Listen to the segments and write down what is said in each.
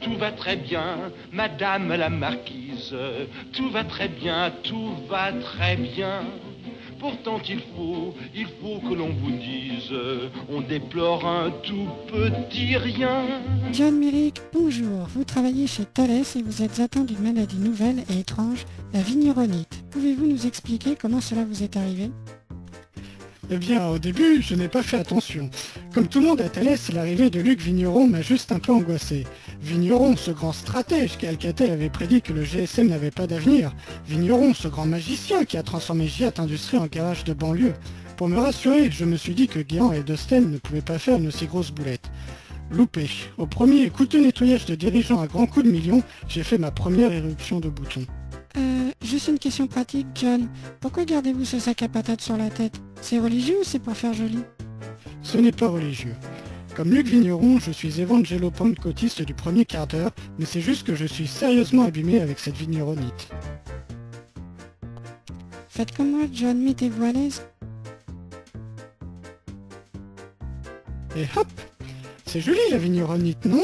tout va très bien, madame la marquise. Tout va très bien, tout va très bien. Pourtant il faut que l'on vous dise, on déplore un tout petit rien. John Merrick, bonjour. Vous travaillez chez Thales et vous êtes atteint d'une maladie nouvelle et étrange, la vigneronite. Pouvez-vous nous expliquer comment cela vous est arrivé? Eh bien, au début, je n'ai pas fait attention. Comme tout le monde à Thalès, l'arrivée de Luc Vigneron m'a juste un peu angoissé. Vigneron, ce grand stratège qu'Alcatel avait prédit que le GSM n'avait pas d'avenir. Vigneron, ce grand magicien qui a transformé Giat Industrie en garage de banlieue. Pour me rassurer, je me suis dit que Guéant et Desten ne pouvaient pas faire une aussi grosse boulette. Loupé. Au premier coûteux nettoyage de dirigeants à grands coups de millions, j'ai fait ma première éruption de boutons. Juste une question pratique, John. Pourquoi gardez-vous ce sac à patates sur la tête? C'est religieux ou c'est pour faire joli? Ce n'est pas religieux. Comme Luc Vigneron, je suis évangélo pentecôtiste du premier quart d'heure, mais c'est juste que je suis sérieusement abîmé avec cette vigneronite. Faites comme moi, John, mettez-vous à l'aise. Et hop! C'est joli la vigneronite, non?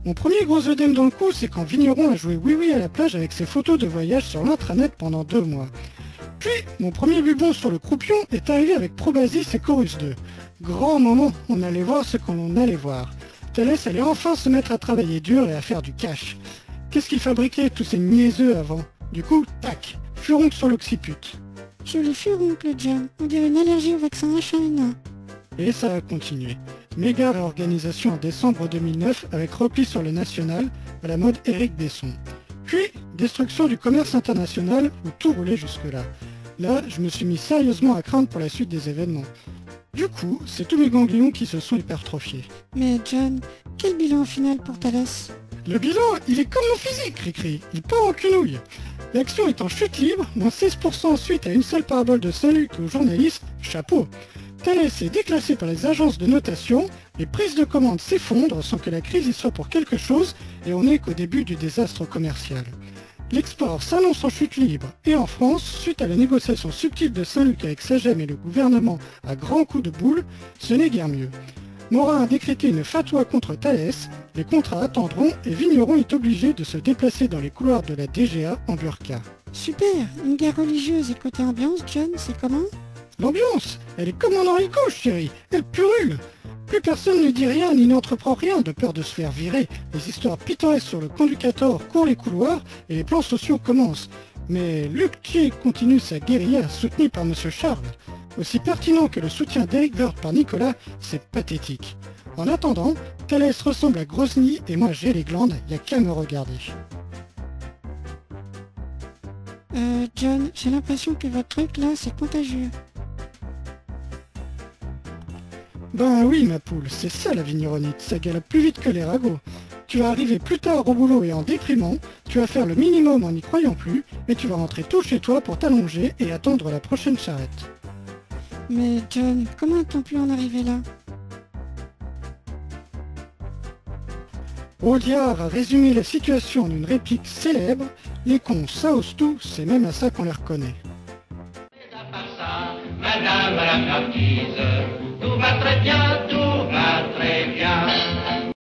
Mon premier gros œdème dans le cou, c'est quand Vigneron a joué Oui Oui à la plage avec ses photos de voyage sur l'intranet pendant 2 mois. Puis, mon premier bubon sur le croupion est arrivé avec Probasis et Chorus 2. Grand moment, on allait voir ce qu'on allait voir. Thales allait enfin se mettre à travailler dur et à faire du cash. Qu'est-ce qu'ils fabriquaient tous ces niaiseux avant? Du coup, tac, furoncle sur l'occiput. Joli furoncle, John. On dirait une allergie au vaccin H1N1. Et ça a continué. Méga réorganisation en décembre 2009 avec repli sur le national à la mode Éric Besson. Puis, destruction du commerce international où tout roulait jusque-là. Là, je me suis mis sérieusement à craindre pour la suite des événements. Du coup, c'est tous mes ganglions qui se sont hypertrophiés. Mais John, quel bilan final pour Thales? Le bilan, il est comme mon physique, Cricri. Il part en quenouille. L'action est en chute libre, moins 16% suite à une seule parabole de Saint-Luc aux journalistes, chapeau. Thales est déclassé par les agences de notation, les prises de commandes s'effondrent sans que la crise y soit pour quelque chose et on n'est qu'au début du désastre commercial. L'export s'annonce en chute libre et en France, suite à la négociation subtile de Saint-Luc avec Sagem et le gouvernement à grands coups de boule, ce n'est guère mieux. Morin a décrété une fatwa contre Thales, les contrats attendront et Vigneron est obligé de se déplacer dans les couloirs de la DGA en burqa. Super, une guerre religieuse et côté ambiance, John, c'est comment? L'ambiance, elle est comme en haricot, chérie, elle purule. Plus personne ne dit rien ni n'entreprend rien de peur de se faire virer. Les histoires pittoresques sur le conducteur courent les couloirs et les plans sociaux commencent. Mais Luc Thier continue sa guérilla soutenue par Monsieur Charles. Aussi pertinent que le soutien d'Eric Woerth par Nicolas, c'est pathétique. En attendant, Thales ressemble à Grozny et moi j'ai les glandes, y a qu'à me regarder. John, j'ai l'impression que votre truc là, c'est contagieux. Ben oui ma poule, c'est ça la vigneronite, ça galope plus vite que les ragots. Tu vas arriver plus tard au boulot et en déprimant, tu vas faire le minimum en n'y croyant plus, mais tu vas rentrer tôt chez toi pour t'allonger et attendre la prochaine charrette. Mais John, comment a-t-on pu en arriver là? Audiard a résumé la situation en une réplique célèbre, les cons ça ose tout, c'est même à ça qu'on les reconnaît. Madame la marquise, tout va très bien, tout